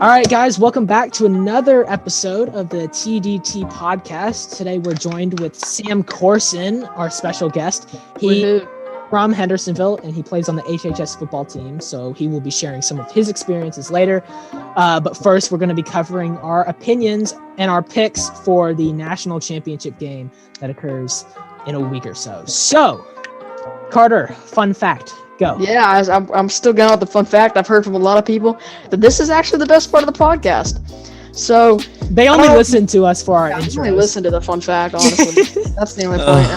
All right, guys, welcome back to another episode of the TDT podcast. Today we're joined with Sam Corson, our special guest. He's from Hendersonville, and he plays on the HHS football team, so he will be sharing some of his experiences later. But first, we're going to be covering our opinions and our picks for the national championship game that occurs in a week or so. So, Carter, fun fact. Go. Yeah, I'm still going with the fun fact. I've heard from a lot of people that this is actually the best part of the podcast. So they only listen to us for our intros. I only listen to the fun fact, honestly. That's the only point.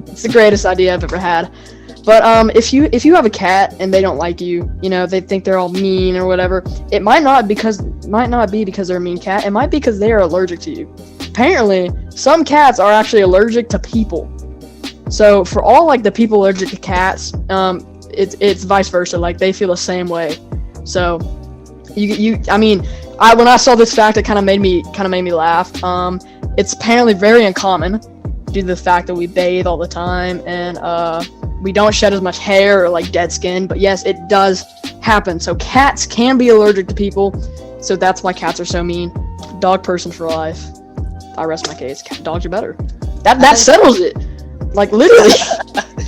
It's the greatest idea I've ever had. But if you have a cat and they don't like you, they think they're all mean or whatever, it might not be because they're a mean cat. It might be because they are allergic to you. Apparently, some cats are actually allergic to people. So for all like the people allergic to cats, it's vice versa. Like they feel the same way. So when I saw this fact, it kind of made me laugh. It's apparently very uncommon due to the fact that we bathe all the time and we don't shed as much hair or like dead skin. But yes, it does happen. So cats can be allergic to people. So that's why cats are so mean. Dog person for life. I rest my case. Dogs are better. That settles it. Like literally.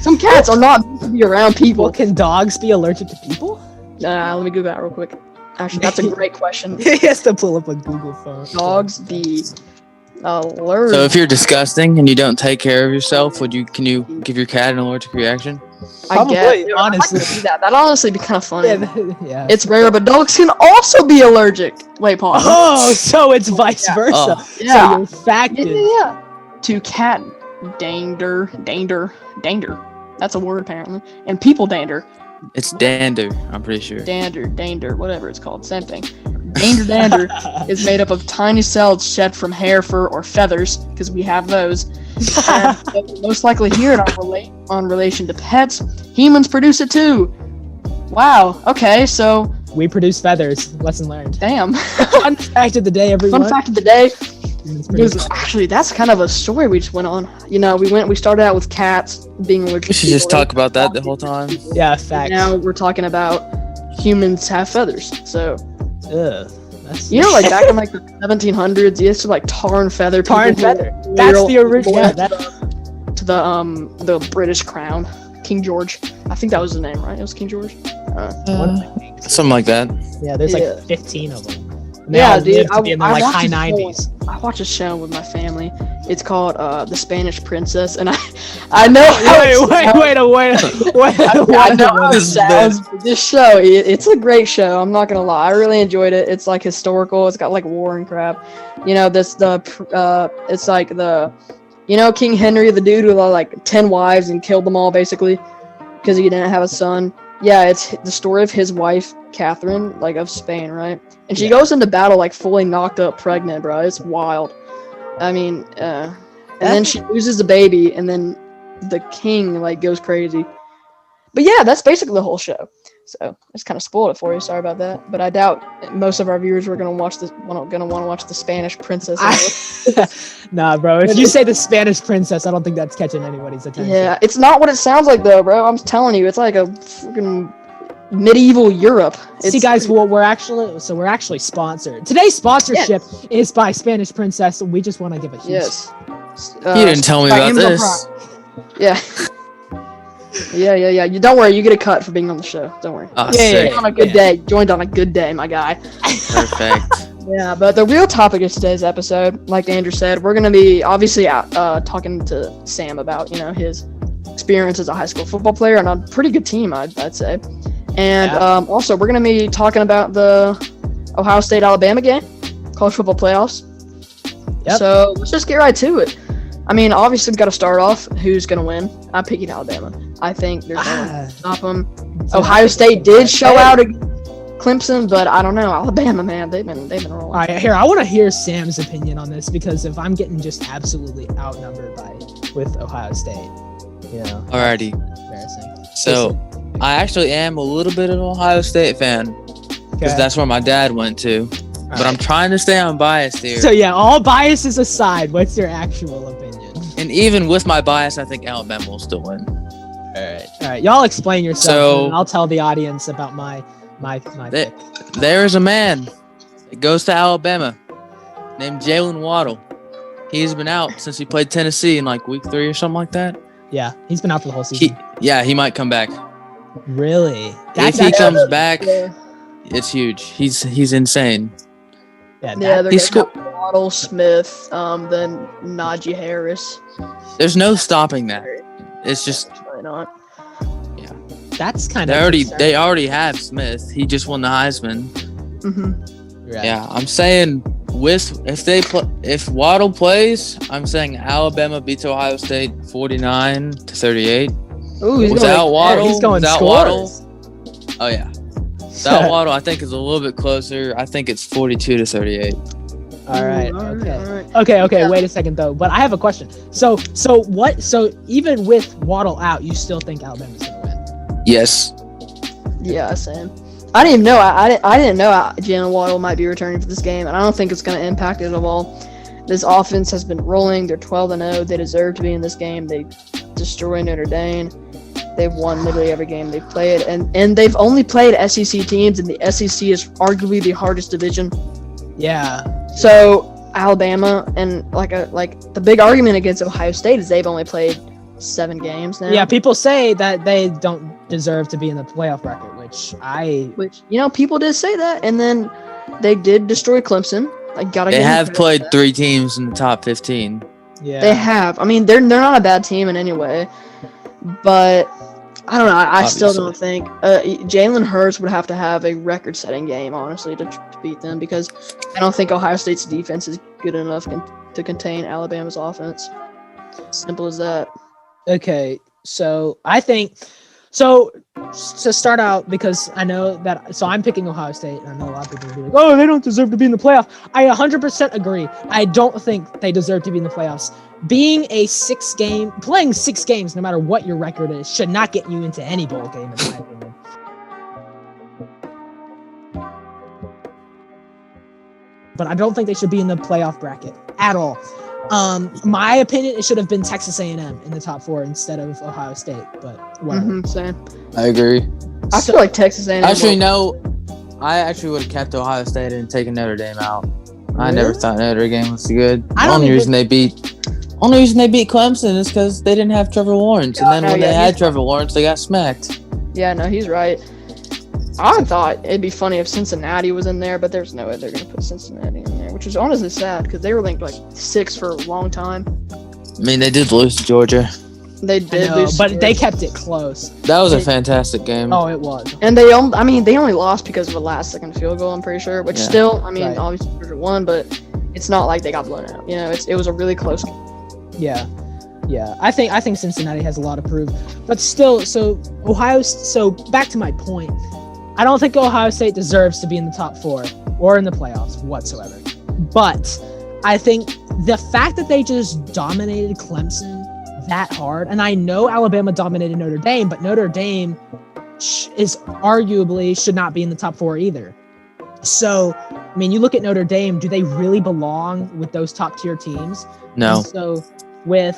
Some cats are not meant to be around people. Well, can dogs be allergic to people? Let me Google that real quick. Actually, that's a great question. He has to pull up a Google phone. Dogs be allergic. So if you're disgusting and you don't take care of yourself, can you give your cat an allergic reaction? Probably, I guess. honestly. I'd like to see that. That'd honestly be kind of funny. Yeah. It's rare, but dogs can also be allergic. Wait, pause. Oh, so it's vice versa. Oh. Yeah. So your fact is... Yeah. To cat dander. That's a word apparently. And people dander. It's dander, I'm pretty sure. Dander, whatever it's called, same thing. Dander is made up of tiny cells shed from hair, fur, or feathers, because we have those. And most likely here on relation to pets, humans produce it too. Wow, okay, so... We produce feathers, lesson learned. Damn. Fun fact of the day, everyone. Fun fact of the day. Actually, that's kind of a story we just went on. We started out with cats being allergic. We should just talk about that the whole time. Yeah, facts. Now we're talking about humans have feathers. So, like back in like the 1700s, you used to like tar and feather. Tar and feather. That's the original. Yeah, to the British crown, King George. I think that was the name, right? It was King George. Something like that. Yeah, there's like 15 of them. Yeah, dude. To be in the high 90s. I watch a show with my family. It's called The Spanish Princess, and I know. Wait. I know how it sounds. This show, it's a great show. I'm not gonna lie. I really enjoyed it. It's like historical. It's got like war and crap. It's like King Henry, the dude who had like 10 wives and killed them all basically because he didn't have a son. Yeah, it's the story of his wife, Catherine, like of Spain, right? And she goes into battle like fully knocked up pregnant, bro. It's wild. I mean, and then she loses the baby, and then the king like goes crazy. But yeah, that's basically the whole show. So I just kind of spoiled it for you. Sorry about that. But I doubt most of our viewers were gonna want to watch the Spanish Princess. Nah, bro. If you say the Spanish Princess, I don't think that's catching anybody's attention. Yeah, it's not what it sounds like though, bro. I'm telling you, it's like a freaking medieval Europe. See, guys, we're actually sponsored. Today's sponsorship is by Spanish Princess. We just want to give a huge. Yes. You didn't tell me about this. Yeah. Yeah. You don't worry. You get a cut for being on the show. Don't worry. Yeah. On a good day. Joined on a good day, my guy. Perfect. Yeah, but the real topic of today's episode, like Andrew said, we're gonna be obviously talking to Sam about his experience as a high school football player on a pretty good team, I'd say. And also, we're going to be talking about the Ohio State-Alabama game, college football playoffs. Yep. So let's just get right to it. I mean, obviously, we've got to start off who's going to win. I'm picking Alabama. I think they're going to stop them. Ohio State did show out against Clemson, but I don't know. Alabama, man, they've been rolling. All right, here, I want to hear Sam's opinion on this, because if I'm getting just absolutely outnumbered with Ohio State, Alrighty. Embarrassing. So, I actually am a little bit of an Ohio State fan, because that's where my dad went to. But I'm trying to stay unbiased here. So yeah, all biases aside, what's your actual opinion? And even with my bias, I think Alabama will still win. All right. Y'all explain yourself, and I'll tell the audience about my pick. There is a man It goes to Alabama, named Jalen Waddle. He's been out since he played Tennessee in like week 3 or something like that. Yeah, he's been out for the whole season. He might come back. Really? If he comes back, it's huge. He's insane. Yeah, they're going to Waddle, Smith, then Najee Harris. There's no stopping that. It's just why not? Yeah, that's kind of. They already have Smith. He just won the Heisman. Mm-hmm. Right. Yeah, I'm saying if Waddle plays, I'm saying Alabama beats Ohio State 49-38. Ooh, without Waddle, he's going without scores. Waddle. Oh yeah, without Waddle, I think it's a little bit closer. I think it's 42-38. All right. All right. Okay. Yeah. Wait a second though. But I have a question. So even with Waddle out, you still think Alabama's gonna win? Yes. Yeah, same. I didn't even know. I didn't know Jalen Waddle might be returning for this game, and I don't think it's going to impact it at all. This offense has been rolling. They're 12-0. They deserve to be in this game. They destroy Notre Dame. They've won literally every game they've played, and they've only played SEC teams, and the SEC is arguably the hardest division. Yeah. So Alabama and like the big argument against Ohio State is they've only played 7 games now. Yeah, people say that they don't deserve to be in the playoff bracket, which people did say that, and then they did destroy Clemson. They have played 3 teams in the top 15. Yeah, they have. I mean, they're not a bad team in any way, but I don't know. I still don't think Jalen Hurts would have to have a record-setting game, honestly, to beat them, because I don't think Ohio State's defense is good enough to contain Alabama's offense. Simple as that. Okay, so I think to start out, because I know that, so I'm picking Ohio State, and I know a lot of people will be like, oh, they don't deserve to be in the playoff. I 100% agree. I don't think they deserve to be in the playoffs. Playing 6 games, no matter what your record is, should not get you into any bowl game, in my opinion. But I don't think they should be in the playoff bracket at all. My opinion, it should have been Texas A&M in the top 4 instead of Ohio State, but whatever. Same. I agree. I feel like Texas A&M. Actually, no. I actually would have kept Ohio State and taken Notre Dame out. Really? I never thought Notre Dame was good. The only reason they beat Clemson is because they didn't have Trevor Lawrence, and then when they had Trevor Lawrence, they got smacked. Yeah, no, he's right. I thought it'd be funny if Cincinnati was in there, but there's no way they're going to put Cincinnati in there, which is honestly sad because they were ranked like 6 for a long time. I mean, they did lose to Georgia. They did lose, but they kept it close. That was a fantastic game. Oh, it was. And they only lost because of a last-second field goal, I'm pretty sure. Which still, obviously Georgia won, but it's not like they got blown out. It was a really close game. Yeah. I think Cincinnati has a lot to prove, but still, so back to my point. I don't think Ohio State deserves to be in the top 4 or in the playoffs whatsoever. But I think the fact that they just dominated Clemson that hard, and I know Alabama dominated Notre Dame, but Notre Dame should not be in the top 4 either. So, I mean, you look at Notre Dame, do they really belong with those top tier teams? No. So you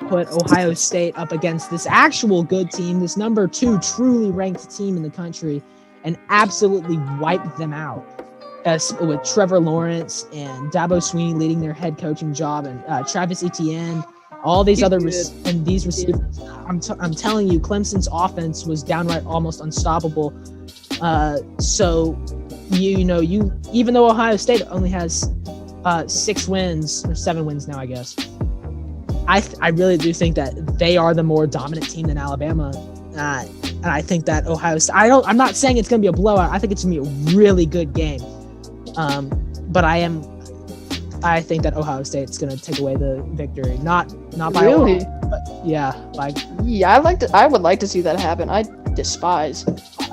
put Ohio State up against this actual good team, this number 2 truly ranked team in the country, and absolutely wipe them out. With Trevor Lawrence and Dabo Swinney leading their head coaching job, and Travis Etienne, all these these receivers. I'm telling you, Clemson's offense was downright almost unstoppable. So even though Ohio State only has 6 wins or 7 wins now, I guess, I really do think that they are the more dominant team than Alabama. And I think that Ohio State, I'm not saying it's going to be a blowout. I think it's going to be a really good game. But I think that Ohio State's going to take away the victory. Not by really, a lot, but I would like to see that happen. I despise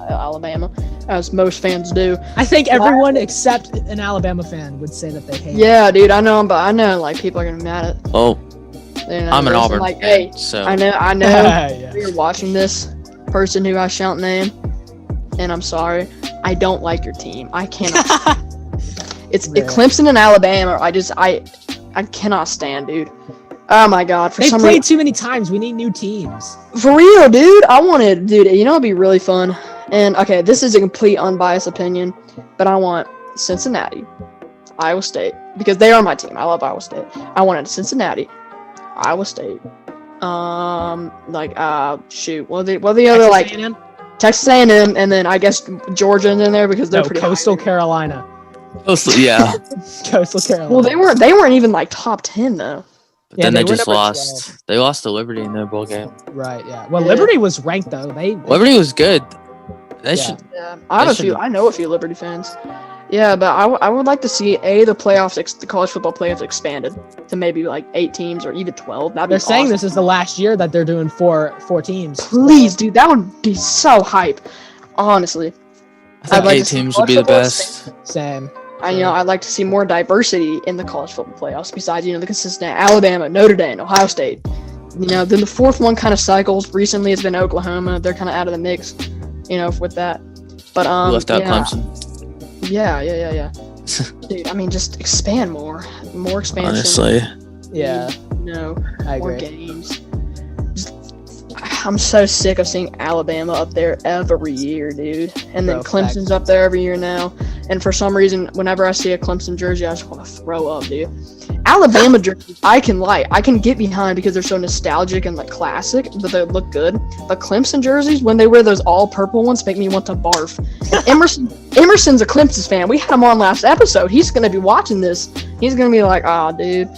Alabama, as most fans do. I think everyone except an Alabama fan would say that they hate. Yeah, dude, I know, but I know like people are gonna be mad at. Oh, I'm an Auburn fan, hey, so I know. Yeah. You're watching this person who I shan't name, and I'm sorry, I don't like your team. I cannot. It's Clemson and Alabama. I cannot stand, dude. Oh my god! They've played too many times. We need new teams. For real, dude. Dude. You know, it'd be really fun And okay, this is a complete unbiased opinion, but I want Cincinnati, Iowa State, because they are my team. I love Iowa State. I wanted Cincinnati, Iowa State. Shoot. Well, the other like A&M? Texas A&M, and then I guess Georgia's in there because they're pretty Coastal high. Carolina. Yeah. Coastal Carolina. Well, they weren't even like top 10 though. But then they they were just number lost. 12. They lost to Liberty in their bowl game. Right. Yeah. Well, Yeah. Liberty was ranked though. Liberty was good. They Yeah. should. Yeah, I know a few Liberty fans. Yeah, but I would like to see the playoffs, the college football playoffs expanded to maybe like 8 teams or even 12. That'd be They're saying awesome. this is the last year that they're doing four teams. Please, dude, that would be so hype. Honestly, I think I'd like 8 to see teams would college be the football best. Same. I'd like to see more diversity in the college football playoffs besides, the consistent Alabama, Notre Dame, Ohio State. Then the fourth one kind of cycles. Recently, it's been Oklahoma. They're kind of out of the mix, with that. But We left out yeah. Clemson. Yeah. Dude, I mean, just expand more expansion. Honestly. Yeah. I More agree. games. I'm so sick of seeing Alabama up there every year, dude. And then Bro, Clemson's up there every year now. And for some reason, whenever I see a Clemson jersey, I just want to throw up, dude. Alabama jerseys, I can get behind because they're so nostalgic and like classic, but they look good. But Clemson jerseys, when they wear those all purple ones, make me want to barf. And Emerson's a Clemson fan. We had him on last episode. He's gonna be watching this. He's gonna be like, dude.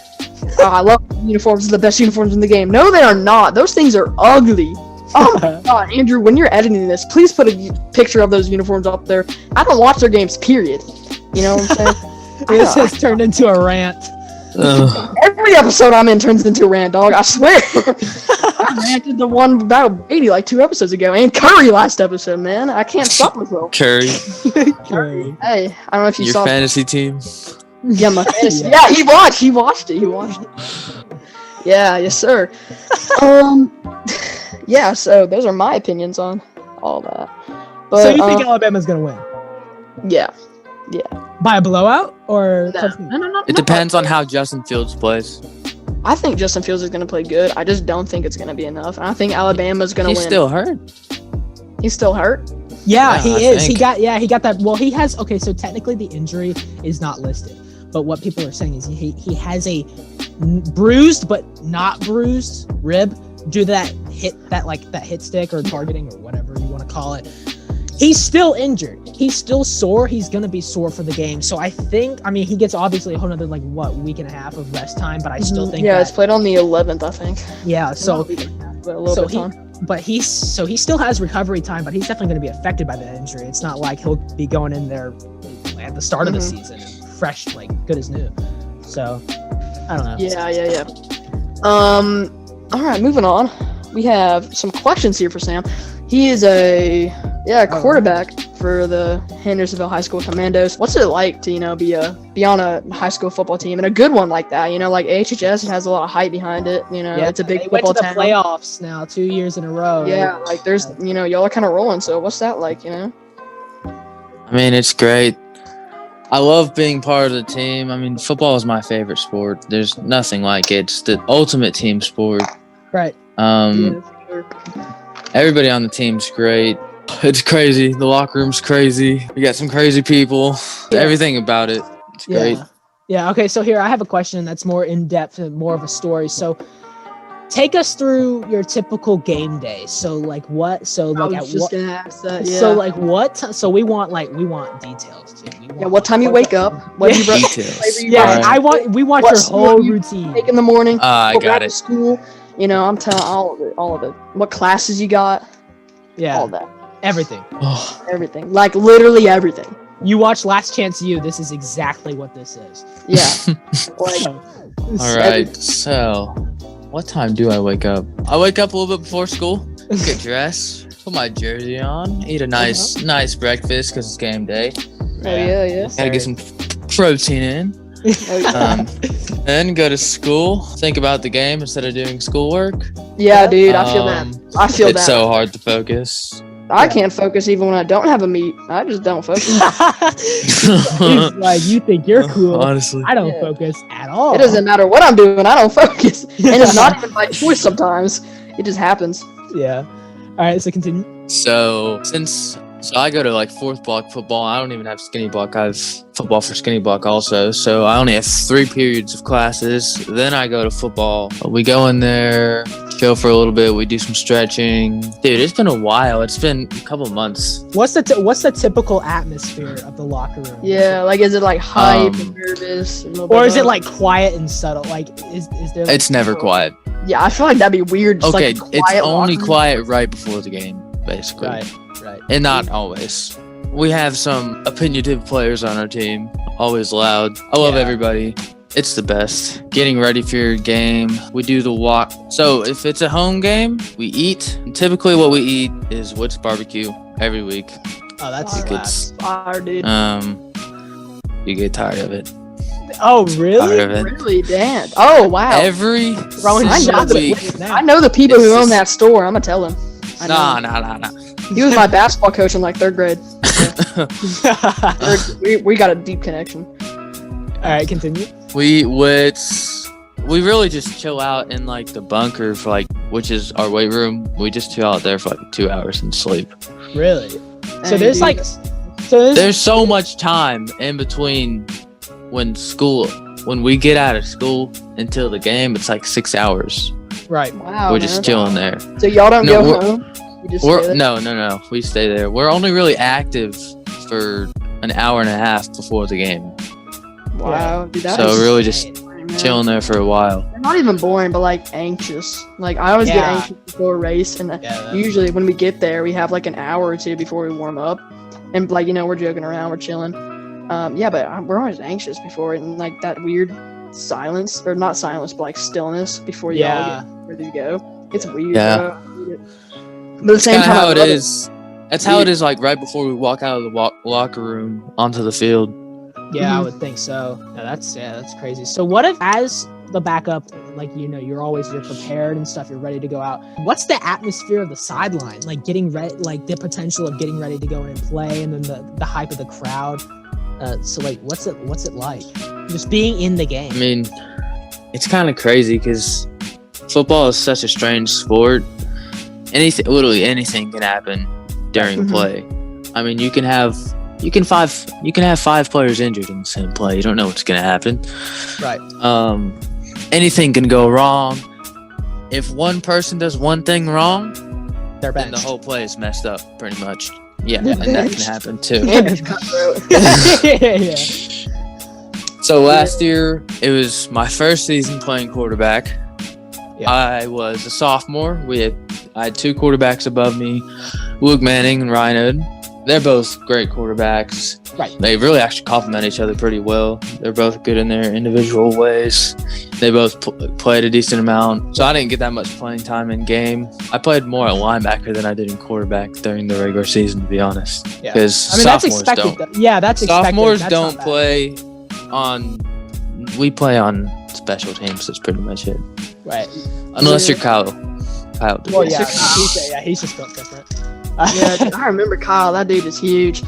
I love uniforms. They're the best uniforms in the game. No, they are not. Those things are ugly. Oh my god, Andrew, when you're editing this, please put a picture of those uniforms up there. I don't watch their games, period. You know what I'm saying? This has turned into a rant. Every episode I'm in turns into a rant, dog. I swear. I ranted the one about Brady like 2 episodes ago, and Curry last episode, man. I can't stop myself. Curry, Curry. Hey, I don't know if you your saw. fantasy team. Yeah, my fantasy. Yeah. Yeah, he watched it. Yeah, yes, sir. Yeah. So those are my opinions on all that. But, So you think Alabama's gonna win Yeah. by a blowout or? No. It depends on how Justin Fields plays. I think Justin Fields is going to play good. I just don't think it's going to be enough. And I think Alabama's going to win. He's still hurt. He's still hurt? Yeah, Yeah, he I is. think. He got that. Well, he has. Okay, so technically the injury is not listed, but what people are saying is he has a bruised but not bruised rib due to that hit stick or targeting or whatever you want to call it. He's still injured. He's still sore. He's gonna be sore for the game. So I mean, he gets obviously a whole nother week and a half of rest time, but I still think it's played on the 11th, I think. yeah. So But a little bit of time. But he still has recovery time, but he's definitely going to be affected by that injury. It's not like he'll be going in there at the start of the season, fresh, good as new. So, I don't know. Yeah. All right, moving on. We have some questions here for Sam. He is a quarterback for the Hendersonville High School Commandos. What's it like to be on a high school football team and a good one like that? Like AHHS has a lot of hype behind it. It's a big football went to the town. playoffs now 2 years in a row. Yeah, there's y'all are kind of rolling. So what's that like? I mean, it's great. I love being part of the team. I mean, football is my favorite sport. There's nothing like it. It's the ultimate team sport. Right. Yeah, for sure. Everybody on the team's great. It's crazy. The locker room's crazy. We got some crazy people. Yeah. Everything about it. It's great. Yeah. Okay. So here I have a question that's more in depth and more of a story. So, take us through your typical game day. So what? So I was just gonna ask that. Yeah. So what? So we want details. Dude. What time you wake up? What you brush? Details. Yeah, Right. we want What your school whole you routine. Take in the morning. I go got back to it. school. I'm telling all of it. What classes you got? Yeah, All that. everything. Oh, Everything. Like literally everything. You watch Last Chance U. This is exactly what this is. Yeah. Like all right. So, what time do I wake up? I wake up a little bit before school. Get dressed. Put my jersey on. Eat a nice breakfast because it's game day. yeah. Gotta get some protein in. Then go to school. Think about the game instead of doing schoolwork. Yeah, dude, I feel that. I feel It's that. so hard to focus. I can't focus even when I don't have a meet. I just don't focus. It's like you think you're cool. Honestly. I don't focus at all. It doesn't matter what I'm doing. I don't focus, and it's not even by choice. Sometimes it just happens. Yeah. All right. So continue. So, since So I go to like fourth block football. I don't even have skinny block. I have football for skinny block also. So I only have 3 periods of classes. Then I go to football. We go in there, chill for a little bit. We do some stretching. Dude, it's been a while. It's been a couple months. What's the typical atmosphere of the locker room? Yeah, like is it like hype and nervous? Or is it like quiet and subtle? Like is there? Like, it's never quiet. Yeah, I feel like that'd be weird. Just Okay, like it's only quiet right before the game, basically. Right. And not always. We have some opinionative players on our team. Always loud. I love everybody. It's the best. Getting ready for your game. We do the walk. So if it's a home game, we eat. And typically what we eat is Woods barbecue every week. Oh, that's fire, dude. You get tired of it. Oh, really? Tired of it. Really? Damn. Oh, wow. Every week. I know the people who own that store. I'm gonna tell them. Nah. He was my basketball coach in like 3rd grade. We got a deep connection. All right, continue. We really just chill out in like the bunker for like, which is our weight room. We just chill out there for like 2 hours and sleep. Really? So there's so much time in between when we get out of school until the game. It's like 6 hours. Right. Wow. We're just chilling there. So y'all don't go home? You just stay there? No. We stay there. We're only really active for an hour and a half before the game. Wow. Dude, so really just chilling there for a while. They're not even boring, but like anxious. Like I always get anxious before a race, and usually when we get there, we have like an hour or two before we warm up, and like we're joking around, we're chilling. But we're always anxious before it, and like that weird silence, or not silence, but like stillness before you all get ready to go. It's weird. Yeah. But at the same time, how it is. That's how it is. Like right before we walk out of the locker room onto the field. Yeah, I would think so. That's crazy. So what if, as the backup, like you're prepared and stuff, you're ready to go out. What's the atmosphere of the sideline? Like getting ready, like the potential of getting ready to go in and play, and then the hype of the crowd. So like, what's it like? Just being in the game. I mean, it's kind of crazy because football is such a strange sport. Literally anything can happen during play. I mean, you can have 5 players injured in the same play. You don't know what's gonna happen. Right. Anything can go wrong. If one person does one thing wrong, they're benched. Then the whole play is messed up, pretty much. Yeah, and that can happen too. Yeah. So last year, it was my first season playing quarterback. Yeah. I was a sophomore. I had 2 quarterbacks above me, Luke Manning and Ryan Oden. They're both great quarterbacks. Right. They really actually complement each other pretty well. They're both good in their individual ways. They both played a decent amount. So I didn't get that much playing time in game. I played more at linebacker than I did in quarterback during the regular season, to be honest. Yeah. Because sophomores don't. That's expected. Sophomores don't play on. We play on special teams. That's pretty much it. Right. Unless you're Kyle. Well, he's just built different. Yeah, I remember Kyle. That dude is huge.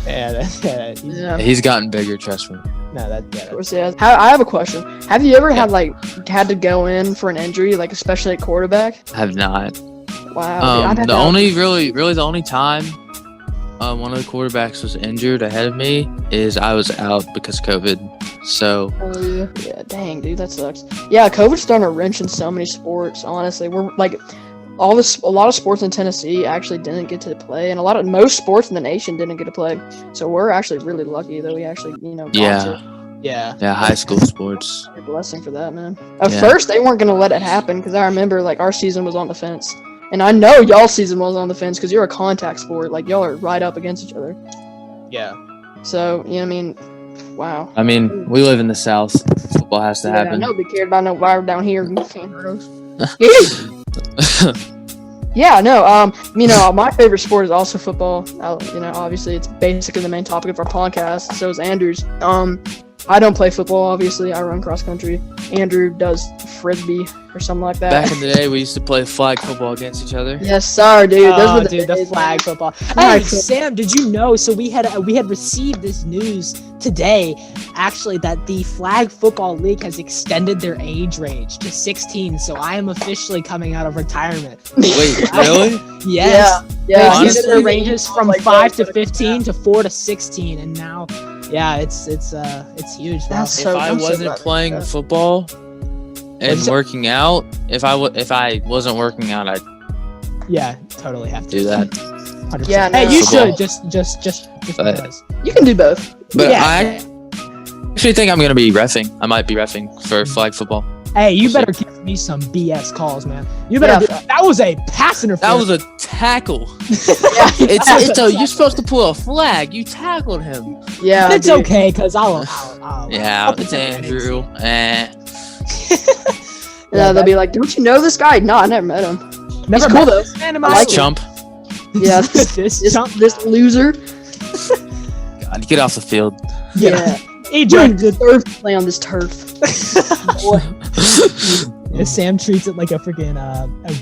He's gotten bigger, trust me. No, of course, yeah. I have a question. Have you ever had to go in for an injury, like especially at quarterback? I have not. Wow. The only time one of the quarterbacks was injured ahead of me is I was out because of COVID. So. Oh yeah. Dang, dude, that sucks. Yeah, COVID's starting to wrench in so many sports. Honestly, we're like. A lot of sports in Tennessee actually didn't get to play, and most sports in the nation didn't get to play. So we're actually really lucky that we actually, got to. Yeah, high school sports. A blessing for that, man. At first, they weren't gonna let it happen because I remember our season was on the fence, and I know y'all's season was on the fence because you're a contact sport. Like y'all are right up against each other. Yeah. So wow. I mean, we live in the South. Football has to happen. Nobody cared about no wire down here. Yeah, no, my favorite sport is also football. Obviously it's basically the main topic of our podcast. So is Andrew's. I don't play football, obviously. I run cross country. Andrew does frisbee or something like that. Back in the day, we used to play flag football against each other. Yes, sir, dude. Those were the flag football. Hey, Sam, did you know? So we had received this news today, actually, that the flag football league has extended their age range to 16. So I am officially coming out of retirement. Wait, really? Yes. Yeah. They extended their ranges from 5 to 15 to 4 to 16, and now, yeah, it's huge. Bro. If I wasn't playing football and working out, if I wasn't working out, I'd totally have to do that. 100%. Yeah, hey, you football. should just because. You can do both. But Yeah. I actually think I'm gonna be reffing. I might be reffing for flag football. Hey, you better give me some BS calls, man. You better. That was a pass interference. That was a tackle. You're supposed to pull a flag. You tackled him. Yeah, it's dude. okay because I'll It's Andrew. Yeah, they'll be like, "Don't you know this guy?" No, I never met him. He's cool though. Man, I like Chump. Yeah, this loser. God, get off the field. Yeah. He Dude, the turf play on this turf. Sam treats it like a freaking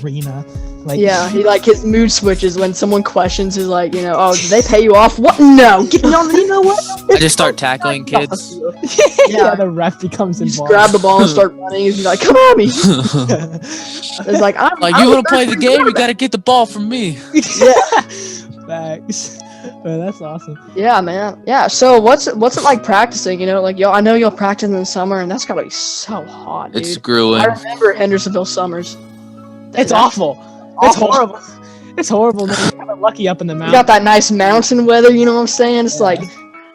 arena. Like, yeah, his mood switches when someone questions his did they pay you off? What? No, get on. You know what? I just start tackling kids. Yeah, the ref becomes You just involved. grab the ball and start running. He's like, "Come at me!" It's like, you want to play the game? You got to get the ball from me. Yeah. Thanks. Man, that's awesome. Yeah, man. Yeah. So what's it like practicing? I know you'll practice in the summer, and that's gotta be so hot, dude. It's grueling. I remember Hendersonville summers. It's awful. It's horrible. It's horrible, man. We're kinda lucky up in the You mountains. got that nice mountain weather. You know what I'm saying? It's like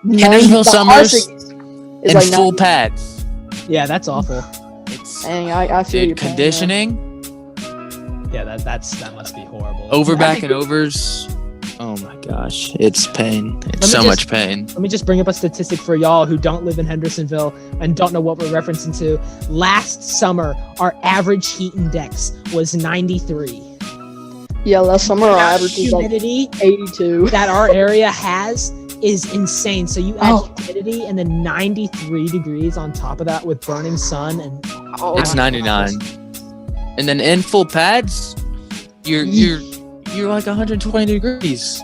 Hendersonville summers in in full pads. Yeah, that's awful. It's Dang, I feel you. conditioning. Yeah, that must be horrible. Overback and overs. Oh my gosh, it's pain. It's so much pain. Let me just bring up a statistic for y'all who don't live in Hendersonville and don't know what we're referencing to. Last summer, our average heat index was 93. Yeah, last summer our average was like humidity 82. that our area has is insane. So you add humidity and then 93 degrees on top of that with burning sun and It's 99. And then in full pads, you're like 120 degrees.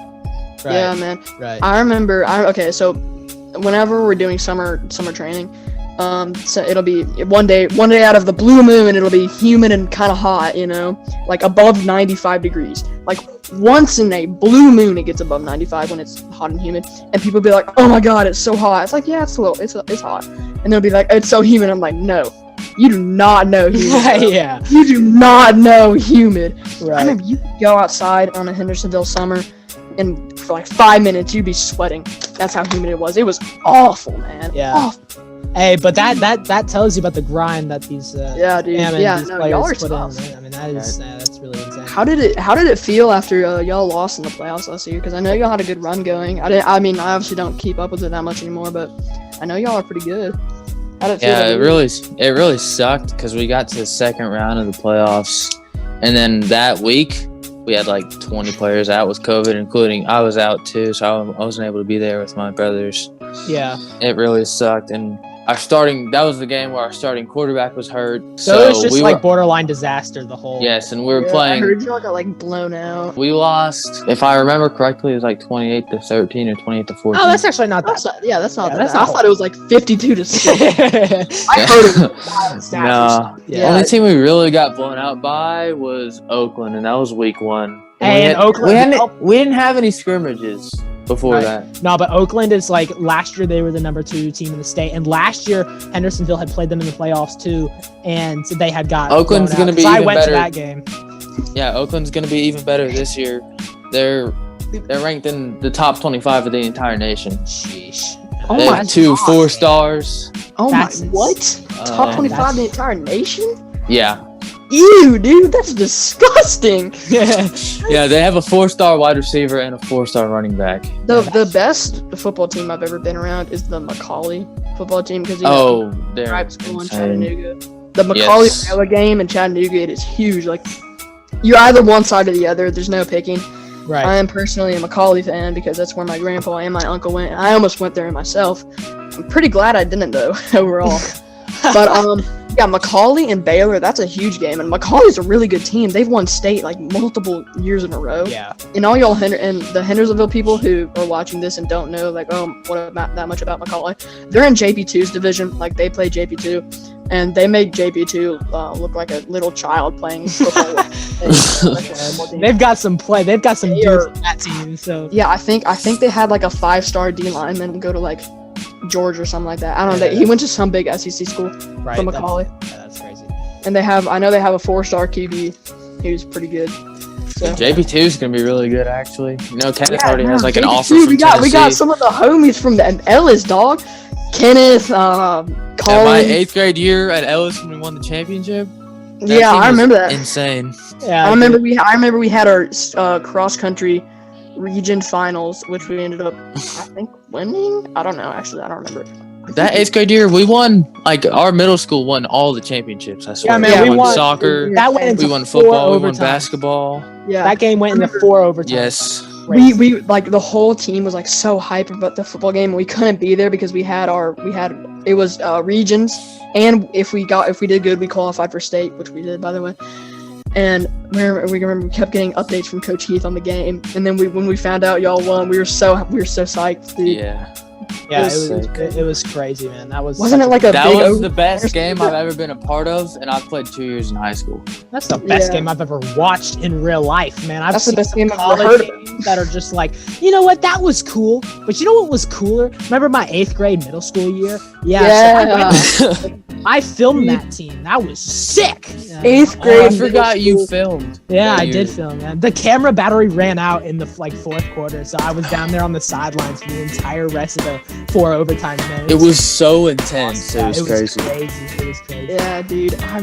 Right. Yeah, man. Right. I remember. So whenever we're doing summer training, so it'll be one day out of the blue moon, it'll be humid and kind of hot, like above 95 degrees. Like once in a blue moon, it gets above 95 when it's hot and humid, and people be like, "Oh my God, it's so hot." It's like, yeah, it's hot, and they'll be like, "It's so humid." I'm like, no. You do not know humid. Yeah. You do not know humid. Right. I remember you could go outside on a Hendersonville summer, and for like 5 minutes you'd be sweating. That's how humid it was. It was awful, man. Yeah. Awful. Hey, but that tells you about the grind that these dude. these No, players y'all are put tough. in. I mean, that's really insane. How did it feel after y'all lost in the playoffs last year? Because I know y'all had a good run going. I obviously don't keep up with it that much anymore, but I know y'all are pretty good. Yeah, it really sucked because we got to the second round of the playoffs, and then that week we had like 20 players out with COVID, including I was out too, so I wasn't able to be there with my brothers. Yeah, it really sucked, and that was the game where our starting quarterback was hurt. So it was just borderline disaster the whole. Yes, and we were playing. I heard y'all got like blown out. We lost, if I remember correctly, it was like 28-13 or 28-14. Oh, that's actually not that. That's not that. I thought it was like 52-6. I heard it. No. The only team we really got blown out by was Oakland, and that was week 1. And Oakland, we didn't have any scrimmages before that. No, but Oakland is like last year they were the number 2 team in the state, and last year Hendersonville had played them in the playoffs too, and they had got. Oakland's going to be even better. I went to that game. Yeah, Oakland's going to be even better this year. They're ranked in the top 25 of the entire nation. Sheesh. They have 2 4-stars. Oh my! What? Top 25 of the entire nation? Yeah. Ew, dude, that's disgusting. Yeah, they have a 4-star wide receiver and a 4-star running back. The best football team I've ever been around is the Macaulay football team because they're private school in Chattanooga. The Macaulay game in Chattanooga, it is huge. Like you're either one side or the other. There's no picking. Right. I am personally a Macaulay fan because that's where my grandpa and my uncle went. I almost went there myself, I'm pretty glad I didn't though overall. But yeah, Macaulay and Baylor, that's a huge game, and Macaulay's a really good team. They've won state like multiple years in a row. Yeah. And all y'all and the Hendersonville people who are watching this and don't know that much about Macaulay, they're in JP2's division. Like they play JP2, and they make JP2 look like a little child playing football. They've got some play. They've got some dudes on that team. So yeah, I think they had like a 5-star D lineman go to like George or something like that. I don't know. He went to some big SEC school from Macaulay. That's crazy. And I know they have a 4-star QB who's pretty good. So. JP2 is gonna be really good, actually. You know, Kenneth already has like an JP2, offer from we Tennessee. got some of the homies from the Ellis, dog. Kenneth, Colin. Yeah, my 8th grade year at Ellis when we won the championship. Yeah, I remember that. Insane. Yeah, I remember we had our cross country region finals, which we ended up, I think, winning. I don't know. Actually, I don't remember. That 8th grade year, we won, like, our middle school won all the championships, I swear. Yeah, man, we won soccer, that went into we won football, we won overtimes. basketball. Yeah. That game went into 4 overtimes. Yes. We like the whole team was like so hyped about the football game. We couldn't be there because it was regions, and if we did good, we qualified for state, which we did, by the way. And we kept getting updates from Coach Heath on the game, and then when we found out y'all won, we were so psyched, dude. Yeah. Yeah, it was crazy, man. Wasn't it like a that big was the best game I've ever been a part of, and I've played 2 years in high school. That's the best game I've ever watched in real life, man. I've That's the seen best some game I've ever college heard of. games that are just like, you know what, that was cool. But you know what was cooler? Remember my 8th grade middle school year? Yeah. So I filmed that team. That was sick. 8th Oh, grade. I forgot you filmed. Yeah, I that did year. film, man. The camera battery ran out in the 4th quarter, so I was down there on the sidelines for the entire rest of the 4 overtimes, man. It was so intense. Yeah, It was crazy. It was crazy. Yeah, dude. I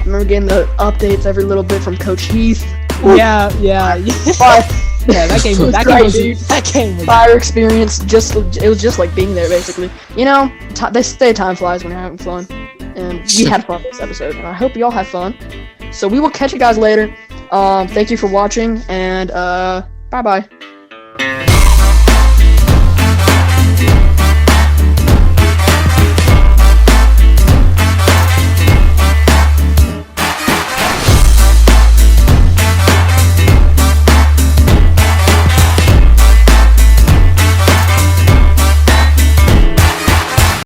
remember getting the updates every little bit from Coach Heath. Yeah. Yeah, that game was fire experience. It was just like being there, basically. You know, they say time flies when you're having fun, and we had fun this episode, and I hope y'all have fun. So we will catch you guys later. Thank you for watching, and bye bye.